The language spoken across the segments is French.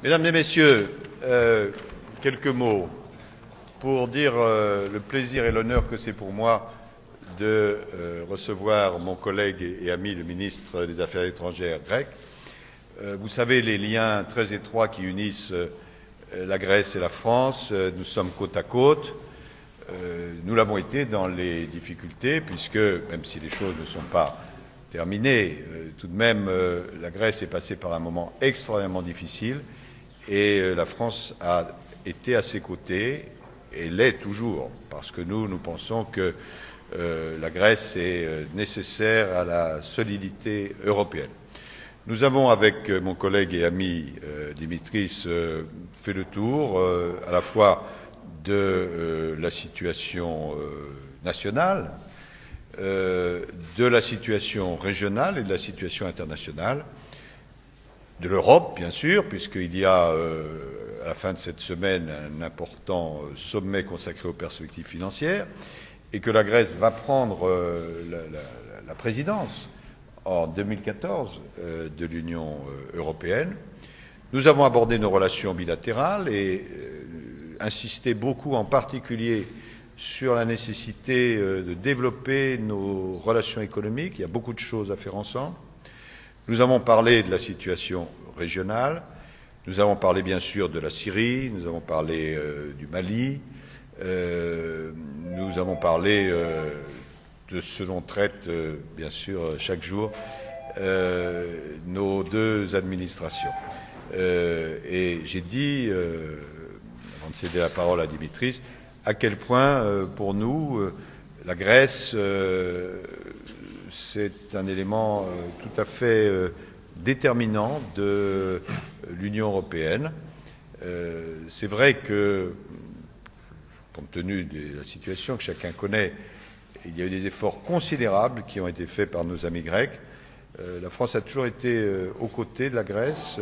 Mesdames et Messieurs, quelques mots pour dire le plaisir et l'honneur que c'est pour moi de recevoir mon collègue et ami, le ministre des Affaires étrangères grec. Vous savez les liens très étroits qui unissent la Grèce et la France. Nous sommes côte à côte. Nous l'avons été dans les difficultés, puisque, même si les choses ne sont pas terminées, tout de même, la Grèce est passée par un moment extraordinairement difficile et la France a été à ses côtés et l'est toujours, parce que nous pensons que la Grèce est nécessaire à la solidité européenne. Nous avons, avec mon collègue et ami Dimitris, fait le tour à la fois de la situation nationale, de la situation régionale et de la situation internationale, de l'Europe, bien sûr, puisqu'il y a à la fin de cette semaine un important sommet consacré aux perspectives financières, et que la Grèce va prendre la présidence en 2014 de l'Union européenne. Nous avons abordé nos relations bilatérales et insisté beaucoup, en particulier, sur la nécessité de développer nos relations économiques. Il y a beaucoup de choses à faire ensemble. Nous avons parlé de la situation régionale, nous avons parlé bien sûr de la Syrie, nous avons parlé du Mali, nous avons parlé de ce dont traitent bien sûr chaque jour nos deux administrations. Et j'ai dit, avant de céder la parole à Dimitris, à quel point pour nous la Grèce c'est un élément tout à fait déterminant de l'Union européenne. C'est vrai que, compte tenu de la situation que chacun connaît, il y a eu des efforts considérables qui ont été faits par nos amis grecs. La France a toujours été aux côtés de la Grèce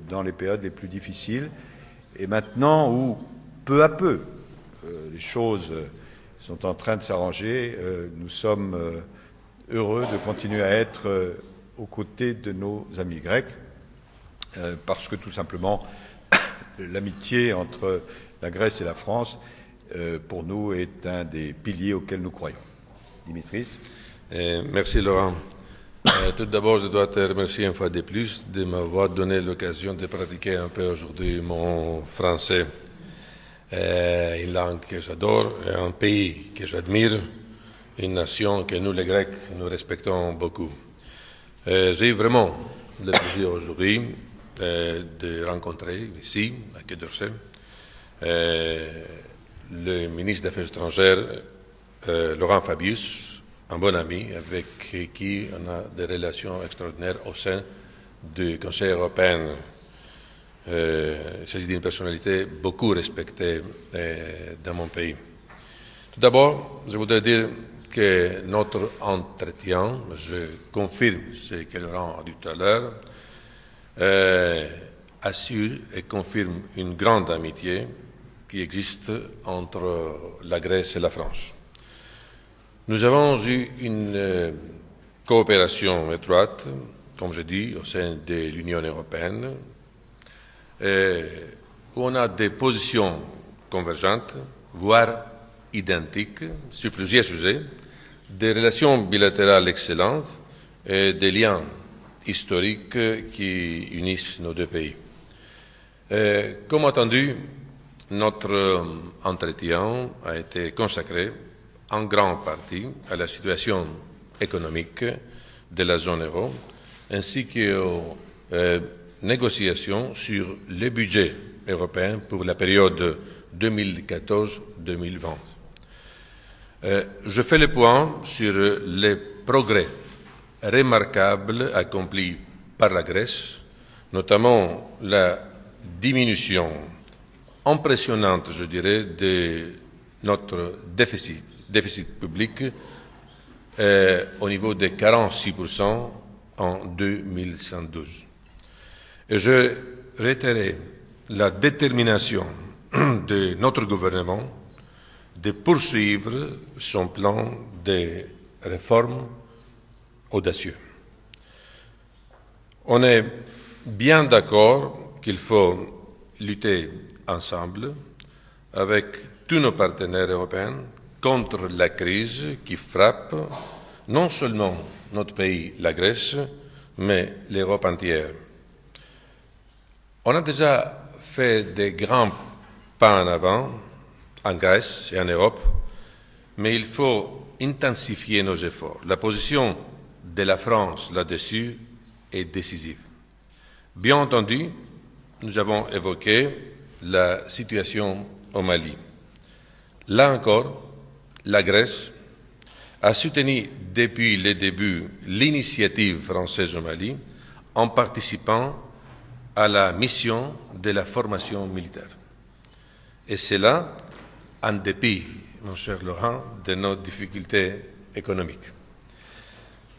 dans les périodes les plus difficiles. Et maintenant, où peu à peu les choses sont en train de s'arranger, nous sommes heureux de continuer à être aux côtés de nos amis grecs, parce que tout simplement l'amitié entre la Grèce et la France, pour nous, est un des piliers auxquels nous croyons. Dimitris. Merci Laurent. Tout d'abord, je dois te remercier une fois de plus de m'avoir donné l'occasion de pratiquer un peu aujourd'hui mon français. Une langue que j'adore, un pays que j'admire, une nation que nous les Grecs, nous respectons beaucoup. J'ai vraiment le plaisir aujourd'hui de rencontrer ici, à Quai d'Orsay, le ministre des Affaires étrangères, Laurent Fabius, un bon ami avec qui on a des relations extraordinaires au sein du Conseil européen. Il s'agit d'une personnalité beaucoup respectée dans mon pays. Tout d'abord, je voudrais dire que notre entretien, je confirme ce que Laurent a dit tout à l'heure, assure et confirme une grande amitié qui existe entre la Grèce et la France. Nous avons eu une coopération étroite, comme je dis, au sein de l'Union européenne, où on a des positions convergentes, voire identiques, sur plusieurs sujets, des relations bilatérales excellentes et des liens historiques qui unissent nos deux pays. Comme entendu, notre entretien a été consacré en grande partie à la situation économique de la zone euro, ainsi qu'aux négociations sur le budget européen pour la période 2014-2020. Je fais le point sur les progrès remarquables accomplis par la Grèce, notamment la diminution impressionnante, je dirais, de notre déficit public au niveau de 46% en 2012. Et je réitère la détermination de notre gouvernement de poursuivre son plan de réforme audacieux. On est bien d'accord qu'il faut lutter ensemble avec tous nos partenaires européens contre la crise qui frappe non seulement notre pays, la Grèce, mais l'Europe entière. On a déjà fait des grands pas en avant en Grèce et en Europe, mais il faut intensifier nos efforts. La position de la France là-dessus est décisive. Bien entendu, nous avons évoqué la situation au Mali. Là encore, la Grèce a soutenu depuis le début l'initiative française au Mali en participant à la mission de la formation militaire. Et cela en dépit, mon cher Laurent, de nos difficultés économiques.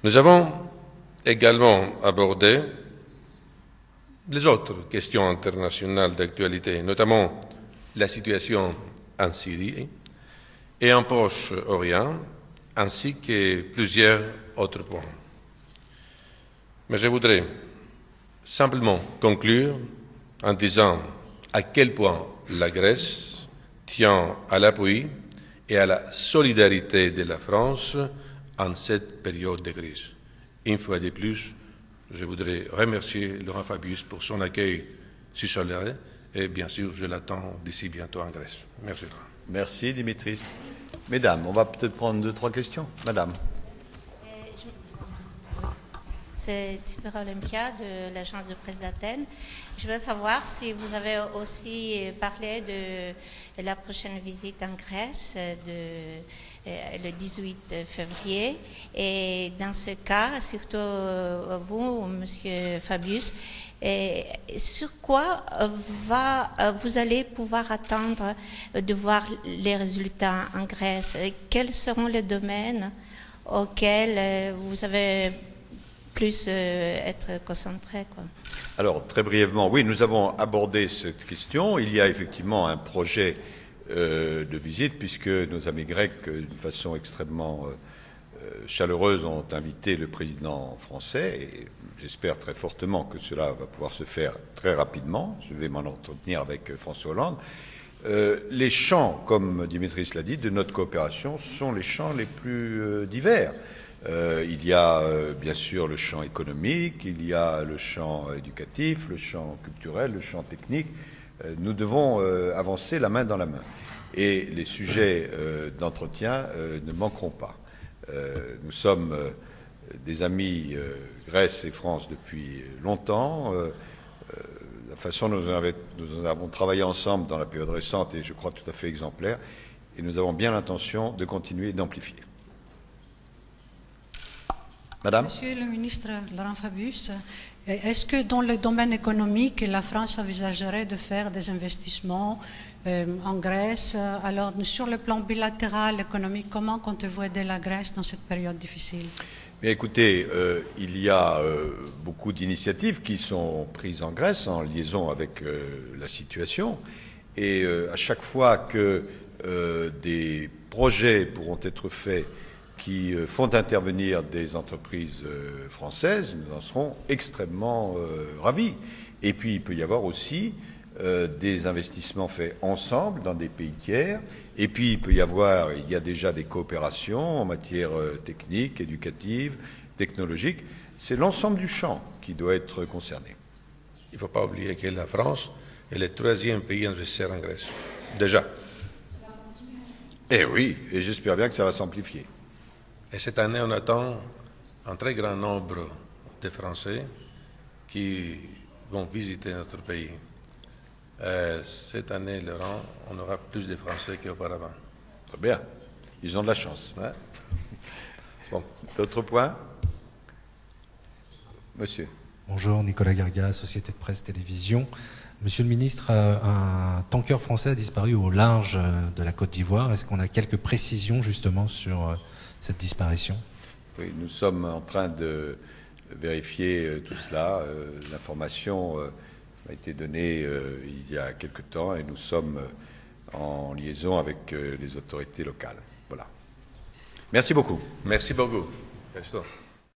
Nous avons également abordé les autres questions internationales d'actualité, notamment la situation en Syrie et en Proche-Orient, ainsi que plusieurs autres points. Mais je voudrais simplement conclure en disant à quel point la Grèce tient à l'appui et à la solidarité de la France en cette période de crise. Une fois de plus, je voudrais remercier Laurent Fabius pour son accueil si chaleureux et bien sûr, je l'attends d'ici bientôt en Grèce. Merci. Merci Dimitris. Mesdames, on va peut-être prendre 2-3 questions. Madame. C'est Tipera Olympia de l'agence de presse d'Athènes. Je veux savoir si vous avez aussi parlé de la prochaine visite en Grèce le 18 février. Et dans ce cas, surtout vous, Monsieur Fabius, sur quoi vous allez pouvoir attendre de voir les résultats en Grèce? Quels seront les domaines auxquels vous avez plus être concentré, quoi? Alors, très brièvement, oui, nous avons abordé cette question. Il y a effectivement un projet de visite, puisque nos amis grecs, d'une façon extrêmement chaleureuse, ont invité le président français, et j'espère très fortement que cela va pouvoir se faire très rapidement. Je vais m'en entretenir avec François Hollande. Les champs, comme Dimitris l'a dit, de notre coopération sont les champs les plus divers. Il y a bien sûr le champ économique, il y a le champ éducatif, le champ culturel, le champ technique. Nous devons avancer la main dans la main. Et les sujets d'entretien ne manqueront pas. Nous sommes des amis Grèce et France depuis longtemps. La façon dont nous avons travaillé ensemble dans la période récente est, je crois, tout à fait exemplaire. Et nous avons bien l'intention de continuer et d'amplifier. Madame. Monsieur le ministre Laurent Fabius, est-ce que dans le domaine économique, la France envisagerait de faire des investissements en Grèce? Alors, sur le plan bilatéral, économique, comment comptez-vous aider la Grèce dans cette période difficile? Bien, écoutez, il y a beaucoup d'initiatives qui sont prises en Grèce en liaison avec la situation. Et à chaque fois que des projets pourront être faits qui font intervenir des entreprises françaises, nous en serons extrêmement ravis. Et puis, il peut y avoir aussi des investissements faits ensemble dans des pays tiers. Et puis, il y a déjà des coopérations en matière technique, éducative, technologique. C'est l'ensemble du champ qui doit être concerné. Il ne faut pas oublier que la France est le 3e pays investisseur en Grèce. Déjà. Eh oui, et j'espère bien que ça va s'amplifier. Et cette année, on attend un très grand nombre de Français qui vont visiter notre pays. Cette année, Laurent, on aura plus de Français qu'auparavant. Très bien. Ils ont de la chance. Ouais. Bon. D'autres points? Monsieur. Bonjour, Nicolas Garga, Société de Presse Télévision. Monsieur le ministre, un tanker français a disparu au large de la Côte d'Ivoire. Est-ce qu'on a quelques précisions justement sur cette disparition? Oui, nous sommes en train de vérifier tout cela. L'information a été donnée il y a quelque temps et nous sommes en liaison avec les autorités locales. Voilà. Merci beaucoup. Merci beaucoup. Merci.